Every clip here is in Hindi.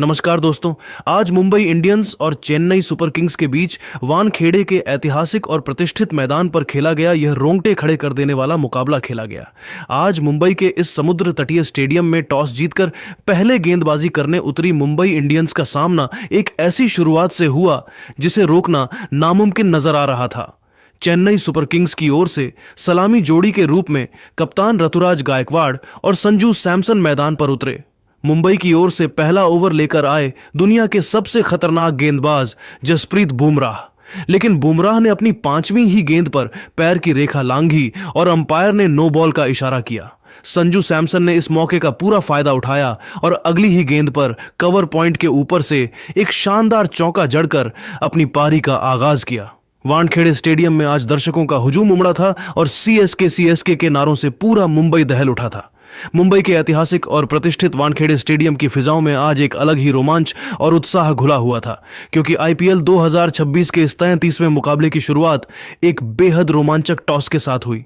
नमस्कार दोस्तों। आज मुंबई इंडियंस और चेन्नई सुपर किंग्स के बीच वानखेड़े के ऐतिहासिक और प्रतिष्ठित मैदान पर खेला गया यह रोंगटे खड़े कर देने वाला मुकाबला खेला गया। आज मुंबई के इस समुद्र तटीय स्टेडियम में टॉस जीतकर पहले गेंदबाजी करने उतरी मुंबई इंडियंस का सामना एक ऐसी शुरुआत से हुआ जिसे रोकना नामुमकिन नजर आ रहा था। चेन्नई सुपर किंग्स की ओर से सलामी जोड़ी के रूप में कप्तान ऋतुराज गायकवाड़ और संजू सैमसन मैदान पर उतरे। मुंबई की ओर से पहला ओवर लेकर आए दुनिया के सबसे खतरनाक गेंदबाज जसप्रीत बुमराह, लेकिन बुमराह ने अपनी 5वीं ही गेंद पर पैर की रेखा लांघी और अंपायर ने नो बॉल का इशारा किया। संजू सैमसन ने इस मौके का पूरा फायदा उठाया और अगली ही गेंद पर कवर पॉइंट के ऊपर से एक शानदार चौका जड़कर अपनी पारी का आगाज किया। वानखेड़े स्टेडियम में आज दर्शकों का हुजूम उमड़ा था और सीएसके के नारों से पूरा मुंबई दहल उठा था। मुंबई के ऐतिहासिक और प्रतिष्ठित वानखेड़े स्टेडियम की फिजाओं में आज एक अलग ही रोमांच और उत्साह घुला हुआ था, क्योंकि आईपीएल 2026 के इस 33वें मुकाबले की शुरुआत एक बेहद रोमांचक टॉस के साथ हुई।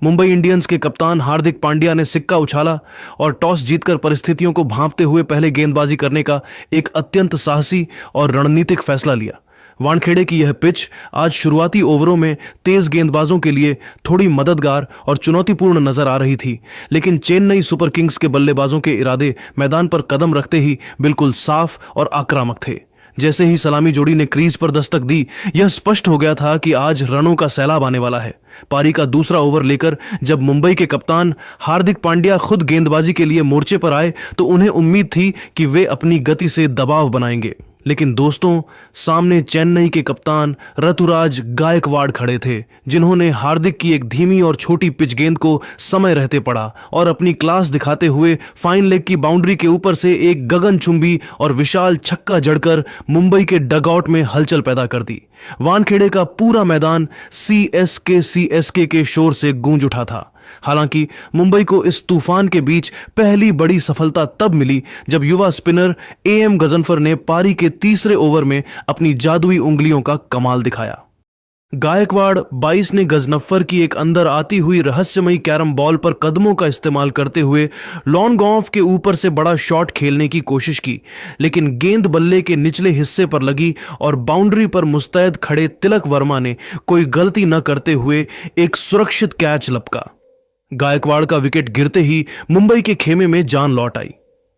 मुंबई इंडियंस के कप्तान हार्दिक पांड्या ने सिक्का उछाला और टॉस जीतकर परिस्थितियों को भांपते हुए पहले गेंदबाजी करने का एक अत्यंत साहसी और रणनीतिक फैसला लिया। वानखेड़े की यह पिच आज शुरुआती ओवरों में तेज गेंदबाजों के लिए थोड़ी मददगार और चुनौतीपूर्ण नजर आ रही थी, लेकिन चेन्नई सुपर किंग्स के बल्लेबाजों के इरादे मैदान पर कदम रखते ही बिल्कुल साफ और आक्रामक थे। जैसे ही सलामी जोड़ी ने क्रीज पर दस्तक दी, यह स्पष्ट हो गया था कि आज रनों का सैलाब आने वाला है। पारी का दूसरा ओवर लेकर जब मुंबई के कप्तान हार्दिक पांड्या खुद गेंदबाजी के लिए मोर्चे पर आए तो उन्हें उम्मीद थी कि वे अपनी गति से दबाव बनाएंगे, लेकिन दोस्तों, सामने चेन्नई के कप्तान ऋतुराज गायकवाड़ खड़े थे, जिन्होंने हार्दिक की एक धीमी और छोटी पिच गेंद को समय रहते पड़ा और अपनी क्लास दिखाते हुए फाइन लेग की बाउंड्री के ऊपर से एक गगनचुंबी और विशाल छक्का जड़कर मुंबई के डगआउट में हलचल पैदा कर दी। वानखेड़े का पूरा मैदान सीएसके के शोर से गूंज उठा था। हालांकि मुंबई को इस तूफान के बीच पहली बड़ी सफलता तब मिली जब युवा स्पिनर एएम गजनफर ने पारी के तीसरे ओवर में अपनी जादुई उंगलियों का कमाल दिखाया। गायकवाड़ 22 ने गजनफर की एक अंदर आती हुई रहस्यमयी कैरम बॉल पर कदमों का इस्तेमाल करते हुए लॉन गॉफ के ऊपर से बड़ा शॉट खेलने की कोशिश की, लेकिन गेंद बल्ले के निचले हिस्से पर लगी और बाउंड्री पर मुस्तैद खड़े तिलक वर्मा ने कोई गलती न करते हुए एक सुरक्षित कैच लपका। गायकवाड़ का विकेट गिरते ही मुंबई के खेमे में जान लौट आई।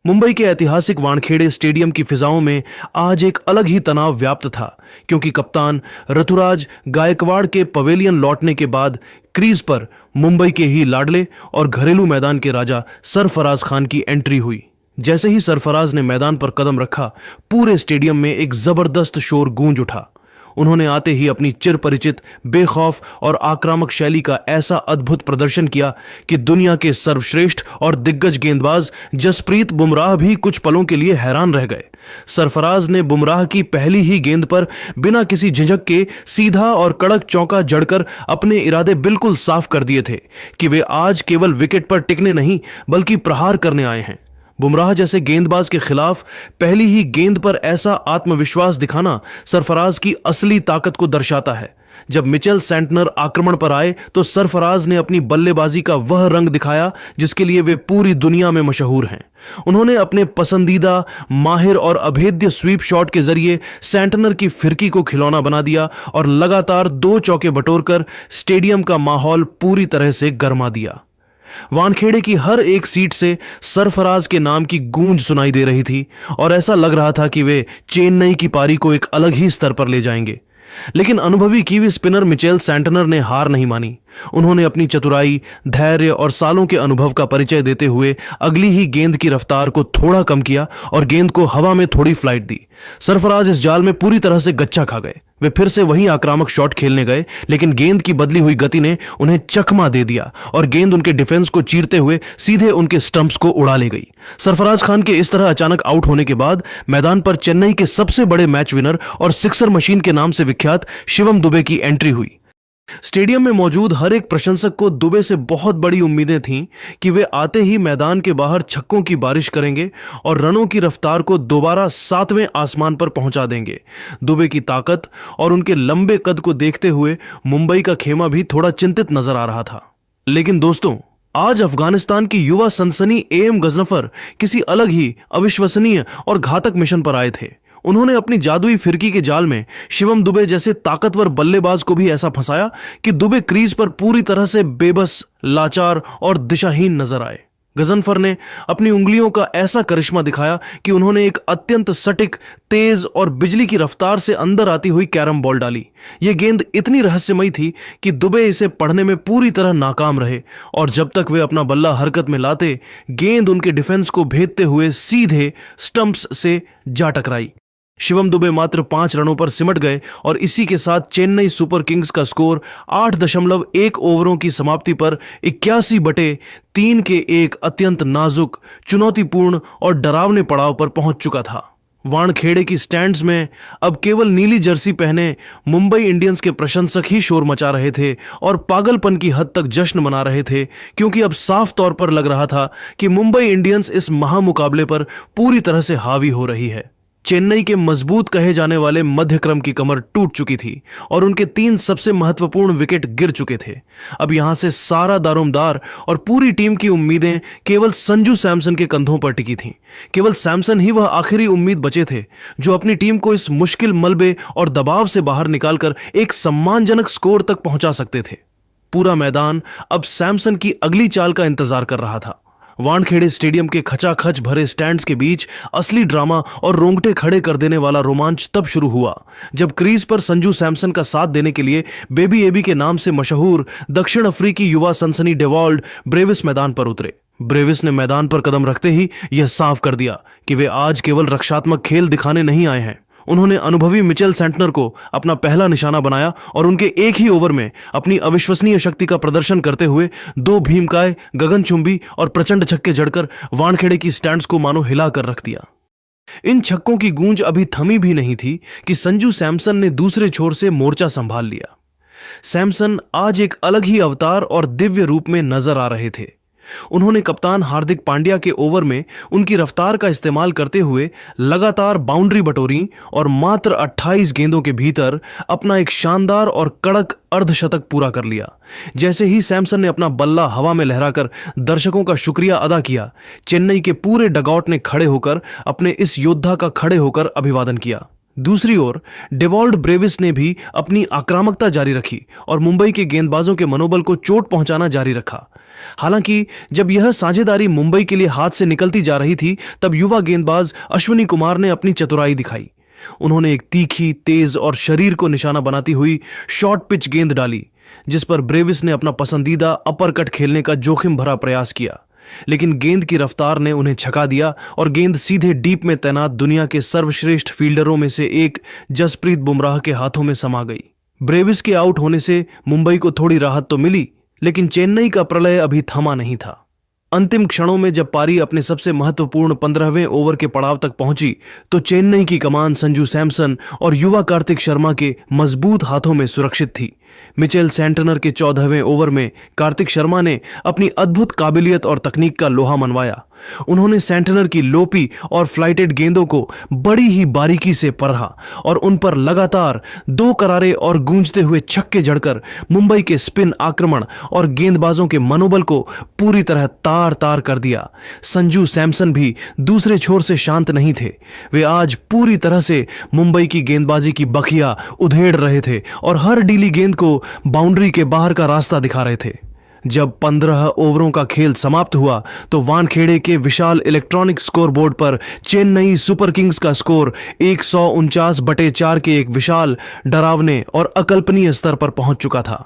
मुंबई के ऐतिहासिक वानखेड़े स्टेडियम की फिजाओं में आज एक अलग ही तनाव व्याप्त था, क्योंकि कप्तान ऋतुराज गायकवाड़ के पवेलियन लौटने के बाद क्रीज पर मुंबई के ही लाडले और घरेलू मैदान के राजा सरफराज खान की एंट्री हुई। जैसे ही सरफराज ने मैदान पर कदम रखा, पूरे स्टेडियम में एक जबरदस्त शोर गूंज उठा। उन्होंने आते ही अपनी चिर परिचित बेखौफ और आक्रामक शैली का ऐसा अद्भुत प्रदर्शन किया कि दुनिया के सर्वश्रेष्ठ और दिग्गज गेंदबाज जसप्रीत बुमराह भी कुछ पलों के लिए हैरान रह गए। सरफराज ने बुमराह की पहली ही गेंद पर बिना किसी झिझक के सीधा और कड़क चौका जड़कर अपने इरादे बिल्कुल साफ कर दिए थे कि वे आज केवल विकेट पर टिकने नहीं बल्कि प्रहार करने आए हैं। बुमराह जैसे गेंदबाज के खिलाफ पहली ही गेंद पर ऐसा आत्मविश्वास दिखाना सरफराज की असली ताकत को दर्शाता है। जब मिचेल सेंटनर आक्रमण पर आए तो सरफराज ने अपनी बल्लेबाजी का वह रंग दिखाया जिसके लिए वे पूरी दुनिया में मशहूर हैं। उन्होंने अपने पसंदीदा, माहिर और अभेद्य स्वीप शॉट के जरिए सेंटनर की फिरकी को खिलौना बना दिया और लगातार 2 चौके बटोरकर स्टेडियम का माहौल पूरी तरह से गरमा दिया। वानखेड़े की हर एक सीट से सरफराज के नाम की गूंज सुनाई दे रही थी और ऐसा लग रहा था कि वे चेन्नई की पारी को एक अलग ही स्तर पर ले जाएंगे। लेकिन अनुभवी कीवी स्पिनर मिचेल सेंटनर ने हार नहीं मानी। उन्होंने अपनी चतुराई, धैर्य और सालों के अनुभव का परिचय देते हुए अगली ही गेंद की रफ्तार को थोड़ा कम किया और गेंद को हवा में थोड़ी फ्लाइट दी। सरफराज इस जाल में पूरी तरह से गच्चा खा गए। वे फिर से वही आक्रामक शॉट खेलने गए, लेकिन गेंद की बदली हुई गति ने उन्हें चकमा दे दिया और गेंद उनके डिफेंस को चीरते हुए सीधे उनके स्टंप्स को उड़ा ले गई। सरफराज खान के इस तरह अचानक आउट होने के बाद मैदान पर चेन्नई के सबसे बड़े मैच विनर और सिक्सर मशीन के नाम से विख्यात शिवम दुबे की एंट्री हुई। स्टेडियम में मौजूद हर एक प्रशंसक को दुबे से बहुत बड़ी उम्मीदें थीं कि वे आते ही मैदान के बाहर छक्कों की बारिश करेंगे और रनों की रफ्तार को दोबारा 7वें आसमान पर पहुंचा देंगे। दुबे की ताकत और उनके लंबे कद को देखते हुए मुंबई का खेमा भी थोड़ा चिंतित नजर आ रहा था। लेकिन दोस्तों, आज अफगानिस्तान की युवा सनसनी एएम गजनफर किसी अलग ही अविश्वसनीय और घातक मिशन पर आए थे। उन्होंने अपनी जादुई फिरकी के जाल में शिवम दुबे जैसे ताकतवर बल्लेबाज को भी ऐसा फंसाया कि दुबे क्रीज पर पूरी तरह से बेबस, लाचार और दिशाहीन नजर आए। गजनफर ने अपनी उंगलियों का ऐसा करिश्मा दिखाया कि उन्होंने एक अत्यंत सटीक, तेज और बिजली की रफ्तार से अंदर आती हुई कैरम बॉल डाली। यह गेंद इतनी रहस्यमयी थी कि दुबे इसे पढ़ने में पूरी तरह नाकाम रहे और जब तक वे अपना बल्ला हरकत में लाते, गेंद उनके डिफेंस को भेदते हुए सीधे स्टंप्स से जा टकराई। शिवम दुबे मात्र 5 रनों पर सिमट गए और इसी के साथ चेन्नई सुपर किंग्स का स्कोर 8.1 ओवरों की समाप्ति पर 81/3 के एक अत्यंत नाजुक, चुनौतीपूर्ण और डरावने पड़ाव पर पहुंच चुका था। वानखेड़े की स्टैंड्स में अब केवल नीली जर्सी पहने मुंबई इंडियंस के प्रशंसक ही शोर मचा रहे थे और पागलपन की हद तक जश्न मना रहे थे, क्योंकि अब साफ तौर पर लग रहा था कि मुंबई इंडियंस इस महामुकाबले पर पूरी तरह से हावी हो रही है। चेन्नई के मजबूत कहे जाने वाले मध्यक्रम की कमर टूट चुकी थी और उनके 3 सबसे महत्वपूर्ण विकेट गिर चुके थे। अब यहां से सारा दारोमदार और पूरी टीम की उम्मीदें केवल संजू सैमसन के कंधों पर टिकी थीं। केवल सैमसन ही वह आखिरी उम्मीद बचे थे जो अपनी टीम को इस मुश्किल मलबे और दबाव से बाहर निकालकर एक सम्मानजनक स्कोर तक पहुंचा सकते थे। पूरा मैदान अब सैमसन की अगली चाल का इंतजार कर रहा था। वानखेड़े स्टेडियम के खचाखच भरे स्टैंड्स के बीच असली ड्रामा और रोंगटे खड़े कर देने वाला रोमांच तब शुरू हुआ जब क्रीज पर संजू सैमसन का साथ देने के लिए बेबी एबी के नाम से मशहूर दक्षिण अफ्रीकी युवा सनसनी डेवॉल्ड ब्रेविस मैदान पर उतरे। ब्रेविस ने मैदान पर कदम रखते ही यह साफ कर दिया कि वे आज केवल रक्षात्मक खेल दिखाने नहीं आए हैं। उन्होंने अनुभवी मिचेल सेंटनर को अपना पहला निशाना बनाया और उनके एक ही ओवर में अपनी अविश्वसनीय शक्ति का प्रदर्शन करते हुए 2 भीमकाय, गगनचुंबी और प्रचंड छक्के जड़कर वानखेड़े की स्टैंड्स को मानो हिला कर रख दिया। इन छक्कों की गूंज अभी थमी भी नहीं थी कि संजू सैमसन ने दूसरे छोर से मोर्चा संभाल लिया। सैमसन आज एक अलग ही अवतार और दिव्य रूप में नजर आ रहे थे। उन्होंने कप्तान हार्दिक पांड्या के ओवर में उनकी रफ्तार का इस्तेमाल करते हुए लगातार बाउंड्री बटोरी और मात्र 28 गेंदों के भीतर अपना एक शानदार और कड़क अर्धशतक पूरा कर लिया। जैसे ही सैमसन ने अपना बल्ला हवा में लहराकर दर्शकों का शुक्रिया अदा किया, चेन्नई के पूरे डगआउट ने खड़े होकर अपने इस योद्धा का खड़े होकर अभिवादन किया। दूसरी ओर डेवॉल्ड ब्रेविस ने भी अपनी आक्रामकता जारी रखी और मुंबई के गेंदबाजों के मनोबल को चोट पहुंचाना जारी रखा। हालांकि जब यह साझेदारी मुंबई के लिए हाथ से निकलती जा रही थी, तब युवा गेंदबाज अश्विनी कुमार ने अपनी चतुराई दिखाई। उन्होंने एक तीखी, तेज और शरीर को निशाना बनाती हुई शॉर्ट पिच गेंद डाली, जिस पर ब्रेविस ने अपना पसंदीदा अपर कट खेलने का जोखिम भरा प्रयास किया, लेकिन गेंद की रफ्तार ने उन्हें छका दिया और गेंद सीधे डीप में तैनात दुनिया के सर्वश्रेष्ठ फील्डरों में से एक जसप्रीत बुमराह के हाथों में समा गई। ब्रेविस के आउट होने से मुंबई को थोड़ी राहत तो मिली, लेकिन चेन्नई का प्रलय अभी थमा नहीं था। अंतिम क्षणों में जब पारी अपने सबसे महत्वपूर्ण 15वें ओवर के पड़ाव तक पहुंची, तो चेन्नई की कमान संजू सैमसन और युवा कार्तिक शर्मा के मजबूत हाथों में सुरक्षित थी। मिचेल सेंटनर के 14वें ओवर में कार्तिक शर्मा ने अपनी अद्भुत काबिलियत और तकनीक का लोहा मनवाया। उन्होंने सेंटनर की लोपी और फ्लाइटेड गेंदों को बड़ी ही बारीकी से परखा और उन पर लगातार 2 करारे और गूंजते हुए छक्के जड़कर मुंबई के स्पिन आक्रमण और गेंदबाजों के मनोबल को पूरी तरह तार तार कर दिया। संजू सैमसन भी दूसरे छोर से शांत नहीं थे। वे आज पूरी तरह से मुंबई की गेंदबाजी की बखिया उधेड़ रहे थे और हर डीली गेंद को बाउंड्री के बाहर का रास्ता दिखा रहे थे। जब 15 ओवरों का खेल समाप्त हुआ, तो वानखेड़े के विशाल इलेक्ट्रॉनिक स्कोरबोर्ड पर चेन्नई सुपर किंग्स का स्कोर 149/4 के एक विशाल, डरावने और अकल्पनीय स्तर पर पहुंच चुका था।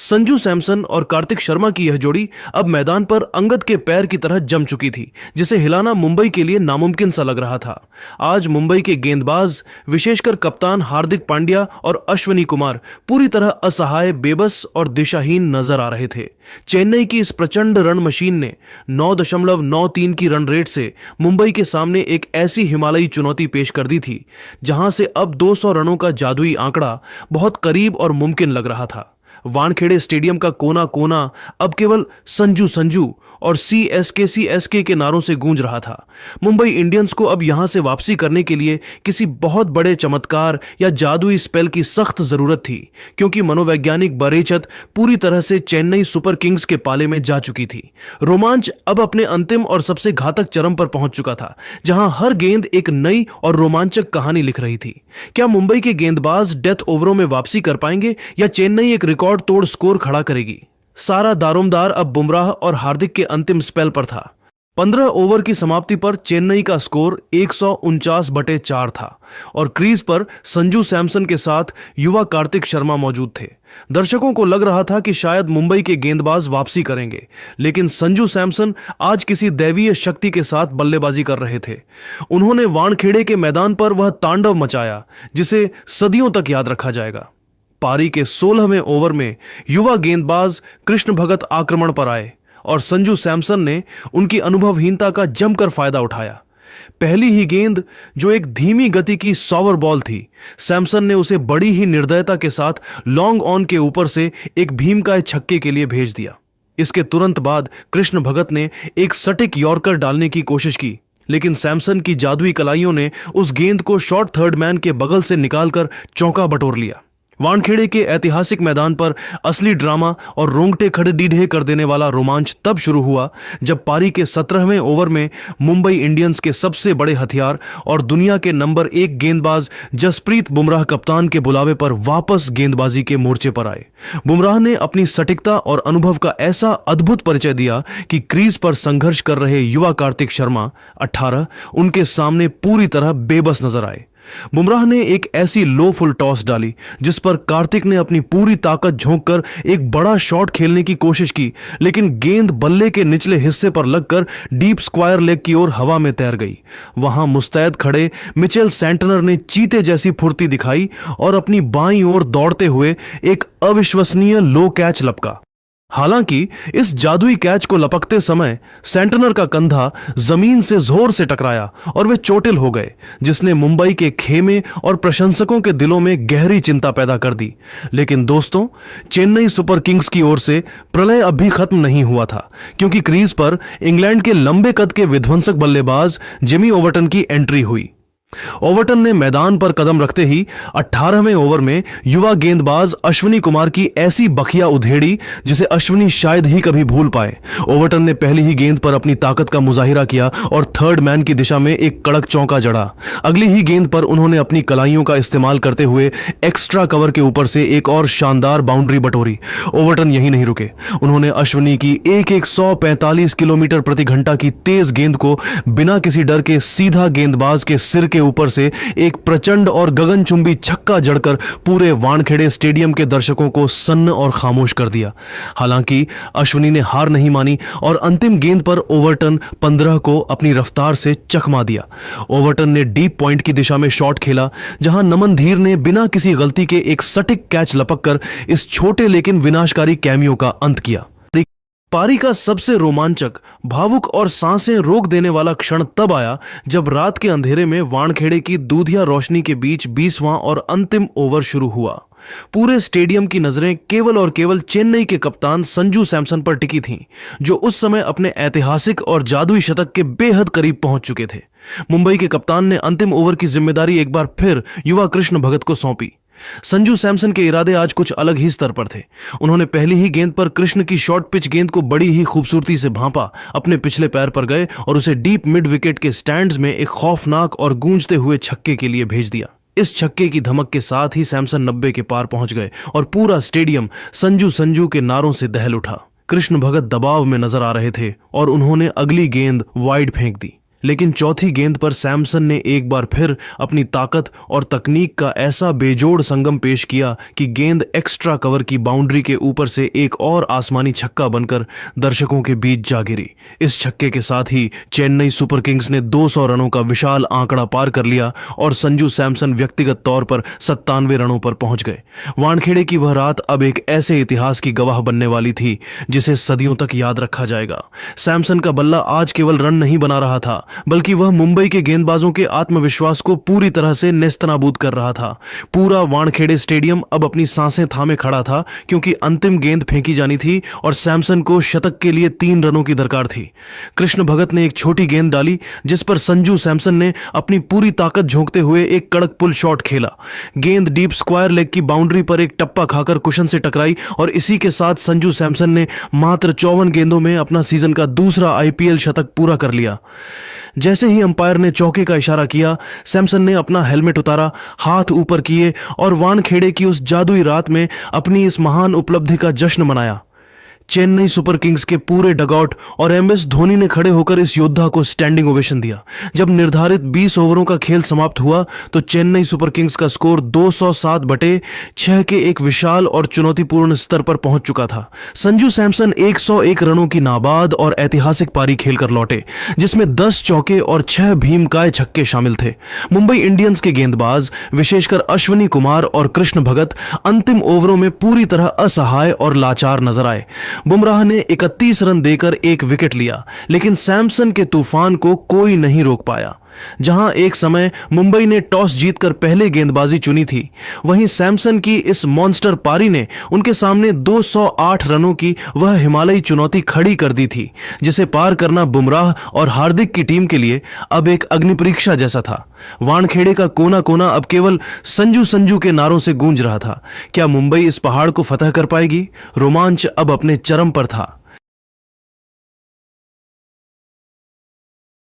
संजू सैमसन और कार्तिक शर्मा की यह जोड़ी अब मैदान पर अंगद के पैर की तरह जम चुकी थी, जिसे हिलाना मुंबई के लिए नामुमकिन सा लग रहा था। आज मुंबई के गेंदबाज, विशेषकर कप्तान हार्दिक पांड्या और अश्विनी कुमार, पूरी तरह असहाय, बेबस और दिशाहीन नजर आ रहे थे। चेन्नई की इस प्रचंड रन मशीन ने 9.93 की रन रेट से मुंबई के सामने एक ऐसी हिमालयी चुनौती पेश कर दी थी, जहां से अब 200 रनों का जादुई आंकड़ा बहुत करीब और मुमकिन लग रहा था। वानखेड़े स्टेडियम का कोना कोना अब केवल संजू संजू और CSK के नारों से गूंज रहा था। मुंबई इंडियंस को अब यहां से वापसी करने के लिए किसी बहुत बड़े चमत्कार या जादुई स्पेल की सख्त जरूरत थी, क्योंकि मनोवैज्ञानिक बरेचत पूरी तरह से चेन्नई सुपर किंग्स के पाले में जा चुकी थी। रोमांच अब अपने अंतिम और सबसे घातक चरम पर पहुंच चुका था, जहां हर गेंद एक नई और रोमांचक कहानी लिख रही थी। क्या मुंबई के गेंदबाज डेथ ओवरों में वापसी कर पाएंगे या चेन्नई एक रिकॉर्ड तोड़ स्कोर खड़ा करेगी? सारा दारोमदार अब बुमराह और हार्दिक के अंतिम स्पेल पर था। 15 ओवर की समाप्ति पर चेन्नई का स्कोर 149/4 था और क्रीज पर संजू सैमसन के साथ युवा कार्तिक शर्मा मौजूद थे। दर्शकों को लग रहा था कि शायद मुंबई के गेंदबाज वापसी करेंगे, लेकिन संजू सैमसन आज किसी दैवीय शक्ति के साथ बल्लेबाजी कर रहे थे। उन्होंने वानखेड़े के मैदान पर वह तांडव मचाया जिसे सदियों तक याद रखा जाएगा। पारी के 16वें ओवर में युवा गेंदबाज कृष्ण भगत आक्रमण पर आए और संजू सैमसन ने उनकी अनुभवहीनता का जमकर फायदा उठाया। पहली ही गेंद, जो एक धीमी गति की सॉवर बॉल थी, सैमसन ने उसे बड़ी ही निर्दयता के साथ लॉन्ग ऑन के ऊपर से एक भीमकाय छक्के के लिए भेज दिया। इसके तुरंत बाद कृष्ण भगत ने एक सटीक यॉर्कर डालने की कोशिश की, लेकिन सैमसन की जादुई कलाइयों ने उस गेंद को शॉर्ट थर्ड मैन के बगल से निकालकर चौका बटोर लिया। वानखेड़े के ऐतिहासिक मैदान पर असली ड्रामा और रोंगटे खड़े डीढे कर देने वाला रोमांच तब शुरू हुआ जब पारी के 17वें ओवर में मुंबई इंडियंस के सबसे बड़े हथियार और दुनिया के नंबर 1 गेंदबाज जसप्रीत बुमराह कप्तान के बुलावे पर वापस गेंदबाजी के मोर्चे पर आए। बुमराह ने अपनी सटीकता और अनुभव का ऐसा अद्भुत परिचय दिया कि क्रीज पर संघर्ष कर रहे युवा कार्तिक शर्मा 18 उनके सामने पूरी तरह बेबस नजर आए। बुमराह ने एक ऐसी लो फुल टॉस डाली जिस पर कार्तिक ने अपनी पूरी ताकत झोंककर एक बड़ा शॉट खेलने की कोशिश की, लेकिन गेंद बल्ले के निचले हिस्से पर लगकर डीप स्क्वायर लेग की ओर हवा में तैर गई। वहां मुस्तैद खड़े मिचेल सेंटनर ने चीते जैसी फुर्ती दिखाई और अपनी बाईं ओर दौड़ते हुए एक अविश्वसनीय लो कैच लपका। हालांकि इस जादुई कैच को लपकते समय सेंटनर का कंधा जमीन से जोर से टकराया और वे चोटिल हो गए, जिसने मुंबई के खेमे और प्रशंसकों के दिलों में गहरी चिंता पैदा कर दी। लेकिन दोस्तों, चेन्नई सुपर किंग्स की ओर से प्रलय अब भी खत्म नहीं हुआ था, क्योंकि क्रीज पर इंग्लैंड के लंबे कद के विध्वंसक बल्लेबाज जिमी ओवर्टन की एंट्री हुई। ओवर्टन ने मैदान पर कदम रखते ही 18वें ओवर में युवा गेंदबाज अश्विनी कुमार की ऐसी बखिया उधेड़ी जिसे अश्विनी शायद ही कभी भूल पाए। ओवर्टन ने पहली ही गेंद पर अपनी ताकत का मुजाहिरा किया और थर्ड मैन की दिशा में एक कड़क चौका जड़ा। अगली ही गेंद पर उन्होंने अपनी कलाइयों का इस्तेमाल करते हुए एक्स्ट्रा कवर के ऊपर से एक और शानदार बाउंड्री बटोरी। ओवर्टन यही नहीं रुके, उन्होंने अश्विनी की 145 किलोमीटर प्रति घंटा की तेज गेंद को बिना किसी डर के सीधा गेंदबाज के सिर के ऊपर से एक प्रचंड और गगनचुंबी छक्का जड़कर पूरे वानखेड़े स्टेडियम के दर्शकों को सन्न और खामोश कर दिया। हालांकि अश्विनी ने हार नहीं मानी और अंतिम गेंद पर ओवर्टन 15 को अपनी रफ्तार से चकमा दिया। ओवर्टन ने डीप पॉइंट की दिशा में शॉट खेला, जहां नमन धीर ने बिना किसी गलती के एक सटीक कैच लपककर इस छोटे लेकिन विनाशकारी कैमियो का अंत किया। पारी का सबसे रोमांचक, भावुक और सांसें रोक देने वाला क्षण तब आया जब रात के अंधेरे में वानखेड़े की दूधिया रोशनी के बीच 20वां और अंतिम ओवर शुरू हुआ। पूरे स्टेडियम की नजरें केवल और केवल चेन्नई के कप्तान संजू सैमसन पर टिकी थीं, जो उस समय अपने ऐतिहासिक और जादुई शतक के बेहद करीब पहुंच चुके थे। मुंबई के कप्तान ने अंतिम ओवर की जिम्मेदारी एक बार फिर युवा कृष्ण भगत को सौंपी। संजू सैमसन के इरादे आज कुछ अलग ही स्तर पर थे। उन्होंने पहली ही गेंद पर कृष्ण की शॉर्ट पिच गेंद को बड़ी ही खूबसूरती से भांपा, अपने पिछले पैर पर गए और उसे डीप मिड विकेट के स्टैंड्स में एक खौफनाक और गूंजते हुए छक्के के लिए भेज दिया। इस छक्के की धमक के साथ ही सैमसन 90 के पार पहुंच गए और पूरा स्टेडियम संजू संजू के नारों से दहल उठा। कृष्ण भगत दबाव में नजर आ रहे थे और उन्होंने अगली गेंद वाइड फेंक दी, लेकिन चौथी गेंद पर सैमसन ने एक बार फिर अपनी ताकत और तकनीक का ऐसा बेजोड़ संगम पेश किया कि गेंद एक्स्ट्रा कवर की बाउंड्री के ऊपर से एक और आसमानी छक्का बनकर दर्शकों के बीच जा गिरी। इस छक्के के साथ ही चेन्नई सुपर किंग्स ने 200 रनों का विशाल आंकड़ा पार कर लिया और संजू सैमसन व्यक्तिगत तौर पर 97 रनों पर पहुंच गए। वानखेड़े की वह रात अब एक ऐसे इतिहास की गवाह बनने वाली थी जिसे सदियों तक याद रखा जाएगा। सैमसन का बल्ला आज केवल रन नहीं बना रहा था, बल्कि वह मुंबई के गेंदबाजों के आत्मविश्वास को पूरी तरह से नेस्तनाबूद कर रहा था। पूरा वानखेड़े स्टेडियम अब अपनी सांसें थामे खड़ा था, क्योंकि अंतिम गेंद फेंकी जानी थी और सैमसन को शतक के लिए 3 रनों की दरकार थी। कृष्ण भगत ने एक छोटी गेंद डाली, जिस पर संजू सैमसन ने अपनी पूरी ताकत झोंकते हुए एक कड़क पुल शॉट खेला। गेंद डीप स्क्वायर लेग की बाउंड्री पर एक टप्पा खाकर कुशन से टकराई और इसी के साथ संजू सैमसन ने मात्र 54 गेंदों में अपना सीजन का दूसरा आईपीएल शतक पूरा कर लिया। जैसे ही अंपायर ने चौके का इशारा किया, सैमसन ने अपना हेलमेट उतारा, हाथ ऊपर किए और वानखेड़े की उस जादुई रात में अपनी इस महान उपलब्धि का जश्न मनाया। चेन्नई सुपर किंग्स के पूरे डगआउट और एमएस धोनी ने खड़े होकर इस योद्धा को स्टैंडिंग ओवेशन दिया। जब निर्धारित 20 ओवरों का खेल समाप्त हुआ तो चेन्नई सुपर किंग्स का स्कोर 207/6 के एक विशाल और चुनौतीपूर्ण स्तर पर पहुंच चुका था। संजू सैमसन 101 रनों की नाबाद और ऐतिहासिक पारी खेलकर लौटे, जिसमें 10 चौके और 6 भीमकाय छक्के शामिल थे। मुंबई इंडियंस के गेंदबाज, विशेषकर अश्विनी कुमार और कृष्ण भगत, अंतिम ओवरों में पूरी तरह असहाय और लाचार नजर आए। बुमराह ने 31 रन देकर एक विकेट लिया, लेकिन सैमसन के तूफान को कोई नहीं रोक पाया। जहां एक समय मुंबई ने टॉस जीतकर पहले गेंदबाजी चुनी थी, वहीं सैमसन की इस मॉन्स्टर पारी ने उनके सामने 208 रनों की वह हिमालयी चुनौती खड़ी कर दी थी, जिसे पार करना बुमराह और हार्दिक की टीम के लिए अब एक अग्नि परीक्षा जैसा था। वानखेड़े का कोना कोना अब केवल संजू संजू के नारों से गूंज रहा था। क्या मुंबई इस पहाड़ को फतह कर पाएगी? रोमांच अब अपने चरम पर था।